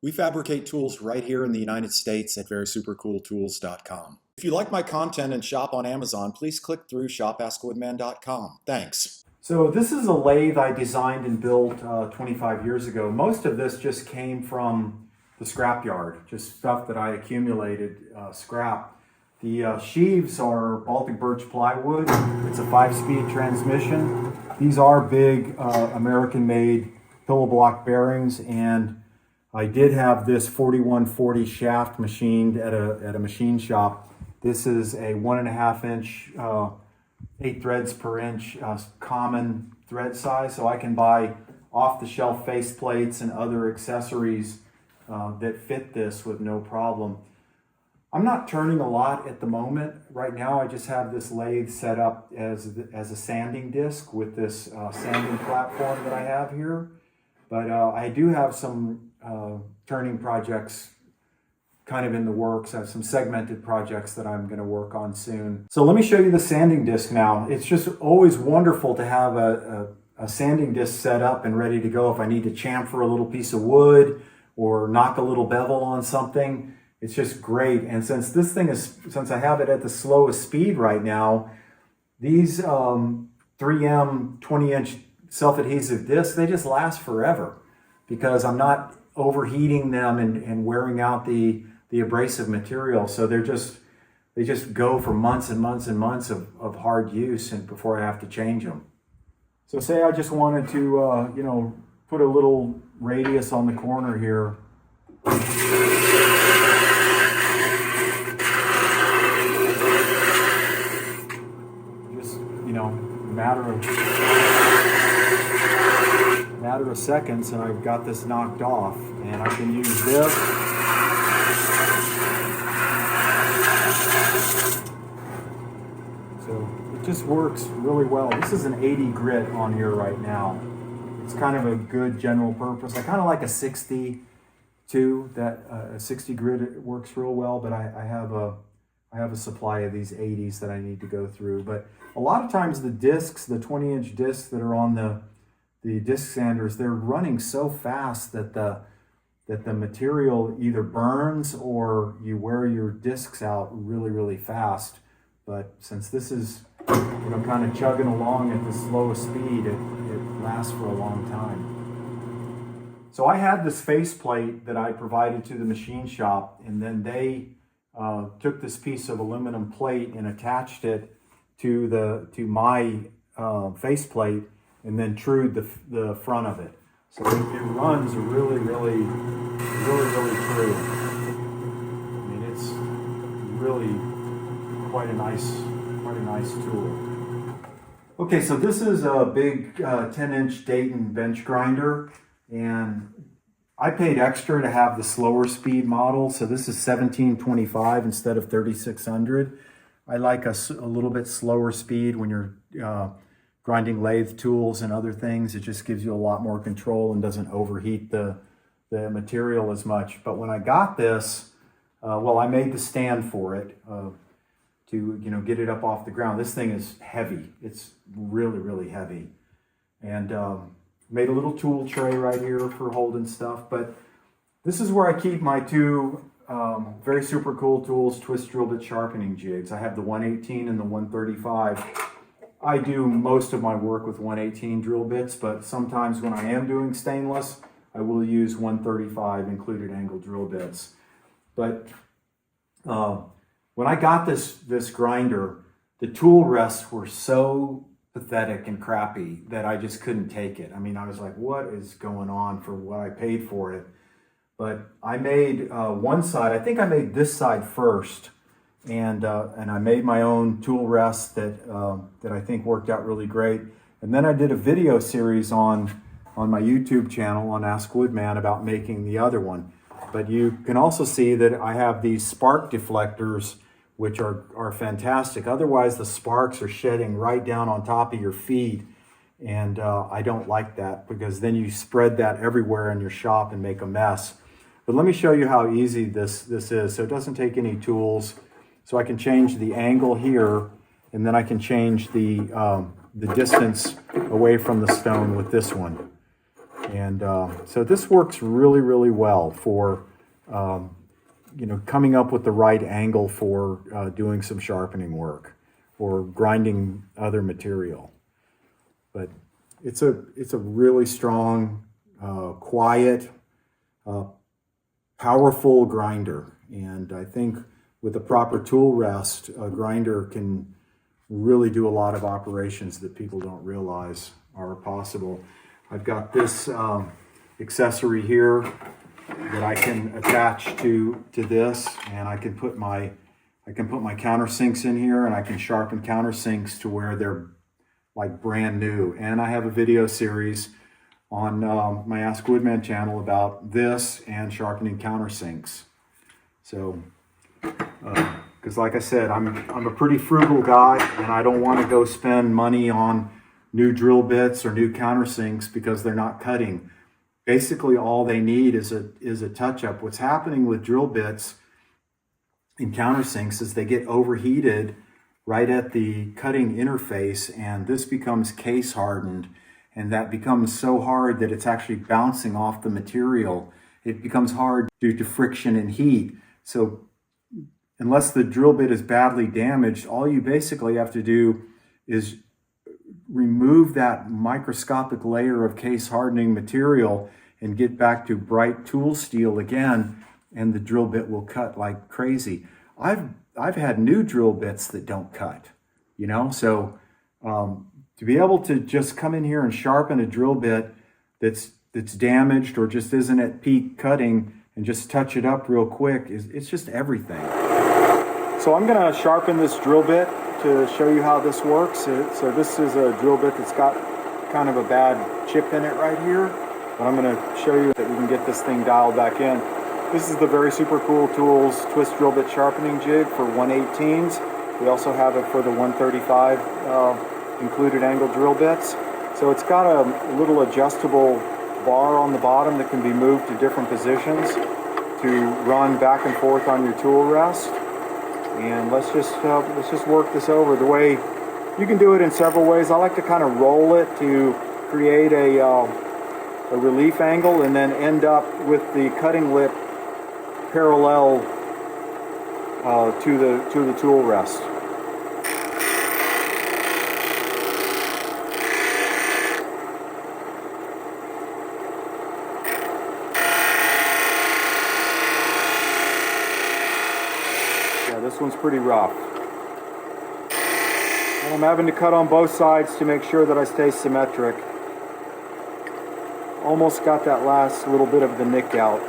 We fabricate tools right here in the United States at verysupercooltools.com. If you like my content and shop on Amazon, please click through shopaskwooodman.com. Thanks. So this is a lathe I designed and built 25 years ago. Most of this just came from the scrapyard, just stuff that I accumulated, scrap. The sheaves are Baltic birch plywood. It's a 5-speed transmission. These are big American-made pillow block bearings, and I did have this 4140 shaft machined at a machine shop. This is a 1.5 inch, 8 threads per inch common thread size, so I can buy off-the-shelf face plates and other accessories that fit this with no problem. I'm not turning a lot at the moment. Right now I just have this lathe set up as a sanding disc with this sanding platform that I have here. But I do have some turning projects kind of in the works. I have some segmented projects that I'm going to work on soon. So let me show you the sanding disc now. It's just always wonderful to have a sanding disc set up and ready to go if I need to chamfer a little piece of wood or knock a little bevel on something. It's just great. And since I have it at the slowest speed right now, these 3M 20-inch self-adhesive discs, they just last forever because I'm not overheating them and wearing out the abrasive material. So they just go for months and months and months of hard use and before I have to change them. So say I just wanted to, put a little radius on the corner here. Just, matter of seconds and I've got this knocked off, and I can use this. So it just works really well. This is an 80 grit on here right now. It's kind of a good general purpose. I kind of like a 60 too. That a 60 grit works real well, but I have a supply of these 80s that I need to go through. But a lot of times the discs, the 20-inch discs that are on the disc sanders, they're running so fast that the material either burns or you wear your discs out really, really fast. But since this is, kind of chugging along at the slowest speed, it lasts for a long time. So I had this faceplate that I provided to the machine shop, and then they took this piece of aluminum plate and attached it to my faceplate, and then trued the front of it. So it runs really, really, really, really true. I mean, it's really quite a nice tool. Okay, so this is a big 10-inch Dayton bench grinder, and I paid extra to have the slower speed model. So this is 1725 instead of 3600. I like a little bit slower speed when you're grinding lathe tools and other things. It just gives you a lot more control and doesn't overheat the material as much. But when I got this, I made the stand for it to get it up off the ground. This thing is heavy. It's really, really heavy. And made a little tool tray right here for holding stuff. But this is where I keep my two Very Super Cool Tools twist drill bit sharpening jigs. I have the 118 and the 135. I do most of my work with 118 drill bits, but sometimes when I am doing stainless, I will use 135 included angle drill bits. But when I got this grinder, the tool rests were so pathetic and crappy that I just couldn't take it. I mean, I was like, what is going on for what I paid for it? But I made one side, I think I made this side first, and I made my own tool rest that I think worked out really great. And then I did a video series on my YouTube channel on Ask Woodman about making the other one. But you can also see that I have these spark deflectors, which are fantastic. Otherwise, the sparks are shedding right down on top of your feet. And I don't like that because then you spread that everywhere in your shop and make a mess. But let me show you how easy this is. So it doesn't take any tools. So I can change the angle here, and then I can change the distance away from the stone with this one. And so this works really, really well for, coming up with the right angle for doing some sharpening work or grinding other material. But it's a really strong, quiet, powerful grinder. And I think with the proper tool rest, a grinder can really do a lot of operations that people don't realize are possible. I've got this accessory here that I can attach to this, and I can put my countersinks in here, and I can sharpen countersinks to where they're like brand new. And I have a video series on my Ask Woodman channel about this and sharpening countersinks. So, because like I said, I'm a pretty frugal guy, and I don't want to go spend money on new drill bits or new countersinks because they're not cutting. Basically, all they need is a touch-up. What's happening with drill bits and countersinks is they get overheated right at the cutting interface, and this becomes case hardened, and that becomes so hard that it's actually bouncing off the material. It becomes hard due to friction and heat. So unless the drill bit is badly damaged, all you basically have to do is remove that microscopic layer of case hardening material and get back to bright tool steel again, and the drill bit will cut like crazy. I've had new drill bits that don't cut, so to be able to just come in here and sharpen a drill bit that's damaged or just isn't at peak cutting and just touch it up real quick, it's just everything. So I'm going to sharpen this drill bit to show you how this works. So this is a drill bit that's got kind of a bad chip in it right here, but I'm going to show you that we can get this thing dialed back in. This is the Very Super Cool Tools twist drill bit sharpening jig for 1/18. We also have it for the 135 included angle drill bits. So it's got a little adjustable bar on the bottom that can be moved to different positions to run back and forth on your tool rest. And let's just work this over. The way you can do it in several ways. I like to kind of roll it to create a relief angle, and then end up with the cutting lip parallel to the tool rest. This one's pretty rough. And I'm having to cut on both sides to make sure that I stay symmetric. Almost got that last little bit of the nick out.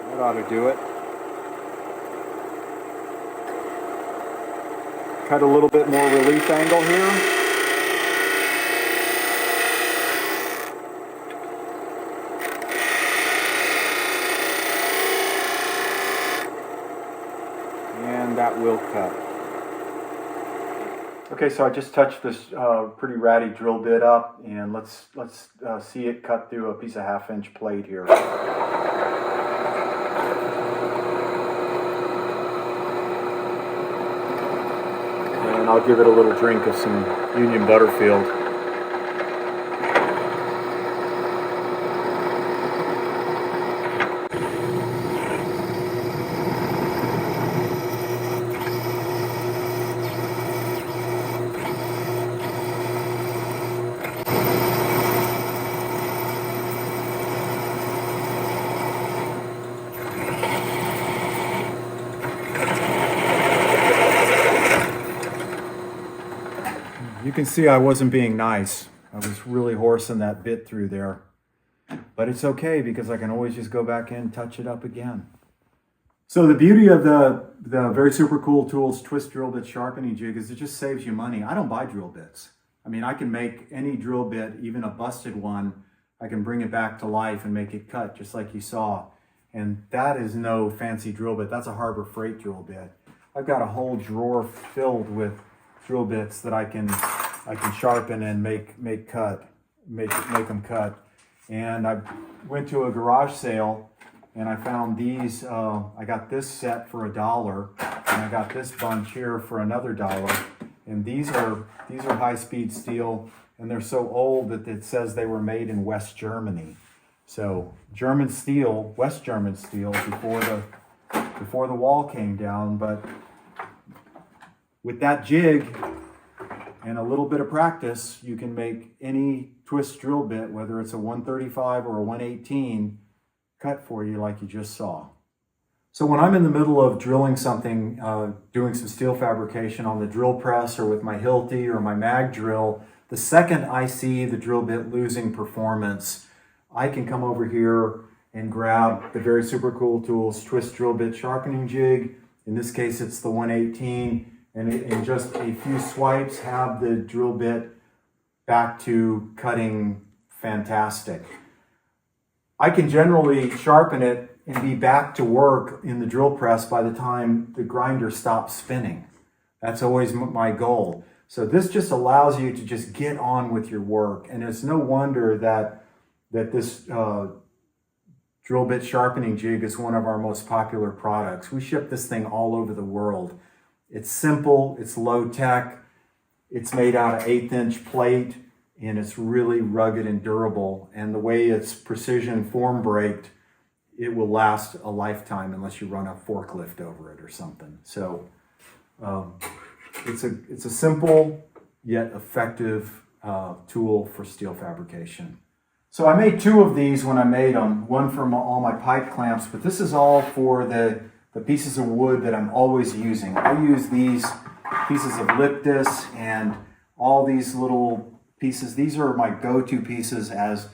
That ought to do it. Cut a little bit more relief angle here. And that will cut. Okay, so I just touched this pretty ratty drill bit up, and let's see it cut through a piece of 1/2-inch plate here. And I'll give it a little drink of some Union Butterfield. You can see I wasn't being nice. I was really horsing that bit through there. But it's okay because I can always just go back in and touch it up again. So the beauty of the Very Super Cool Tools twist drill bit sharpening jig is it just saves you money. I don't buy drill bits. I mean, I can make any drill bit, even a busted one, I can bring it back to life and make it cut just like you saw. And that is no fancy drill bit. That's a Harbor Freight drill bit. I've got a whole drawer filled with drill bits that I can sharpen and make them cut. And I went to a garage sale and I found these. I got this set for $1, and I got this bunch here for another $1. And these are high-speed steel, and they're so old that it says they were made in West Germany. So German steel, West German steel, before the wall came down. But with that jig and a little bit of practice, you can make any twist drill bit, whether it's a 135 or a 118, cut for you like you just saw. So when I'm in the middle of drilling something, doing some steel fabrication on the drill press or with my Hilti or my mag drill, the second I see the drill bit losing performance, I can come over here and grab the very super cool tools twist drill bit sharpening jig. In this case, it's the 118, and in just a few swipes have the drill bit back to cutting fantastic. I can generally sharpen it and be back to work in the drill press by the time the grinder stops spinning. That's always my goal. So this just allows you to just get on with your work. And it's no wonder that this drill bit sharpening jig is one of our most popular products. We ship this thing all over the world. It's simple, it's low tech, it's made out of 1/8" plate, and it's really rugged and durable. And the way it's precision form braked, it will last a lifetime unless you run a forklift over it or something. So it's a simple yet effective tool for steel fabrication. So I made 2 of these when I made them, one for all my pipe clamps, but this is all for the pieces of wood that I'm always using. I use these pieces of Liptus and all these little pieces. These are my go-to pieces as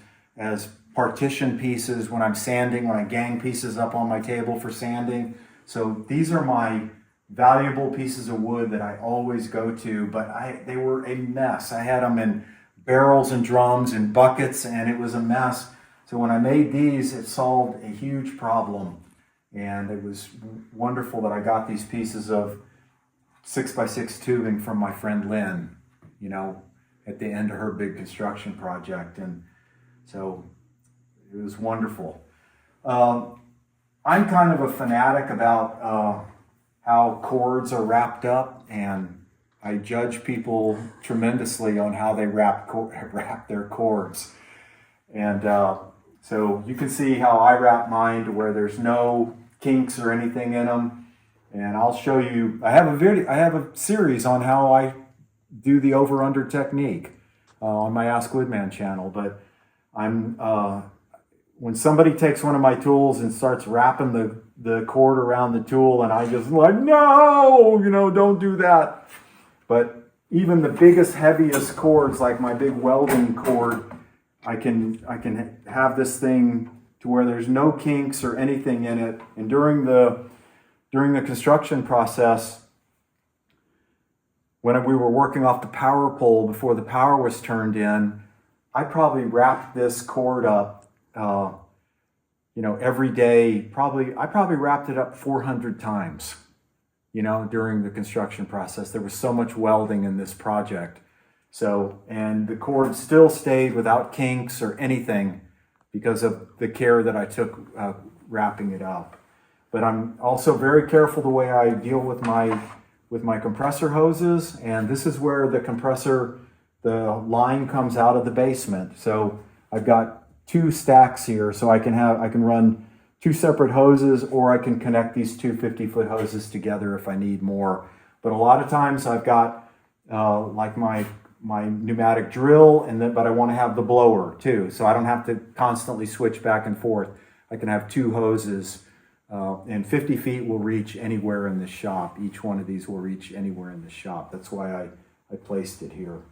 partition pieces when I'm sanding, when I gang pieces up on my table for sanding. So these are my valuable pieces of wood that I always go to, but they were a mess. I had them in barrels and drums and buckets, and it was a mess. So when I made these, it solved a huge problem. And it was wonderful that I got these pieces of 6x6 tubing from my friend Lynn, at the end of her big construction project. And so it was wonderful. I'm kind of a fanatic about how cords are wrapped up, and I judge people tremendously on how they wrap their cords. And so you can see how I wrap mine to where there's no kinks or anything in them. And I'll show you, I have a series on how I do the over-under technique on my Ask Woodman channel. But when somebody takes one of my tools and starts wrapping the cord around the tool, and I just like, no, don't do that. But even the biggest, heaviest cords, like my big welding cord, I can have this thing to where there's no kinks or anything in it. And during the construction process, when we were working off the power pole before the power was turned in, I probably wrapped this cord up, every day. I probably wrapped it up 400 times, during the construction process. There was so much welding in this project. So, and the cord still stayed without kinks or anything because of the care that I took wrapping it up. But I'm also very careful the way I deal with my compressor hoses. And this is where the line comes out of the basement. So I've got 2 stacks here, so I can run 2 separate hoses, or I can connect these 2 50-foot hoses together if I need more. But a lot of times I've got like my pneumatic drill, but I want to have the blower too, so I don't have to constantly switch back and forth. I can have 2 hoses, and 50 feet will reach anywhere in the shop. Each one of these will reach anywhere in the shop. That's why I placed it here.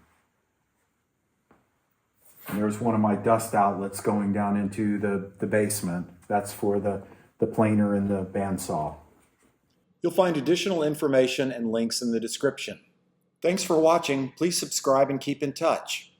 And there's one of my dust outlets going down into the basement. That's for the planer and the bandsaw. You'll find additional information and links in the description. Thanks for watching. Please subscribe and keep in touch.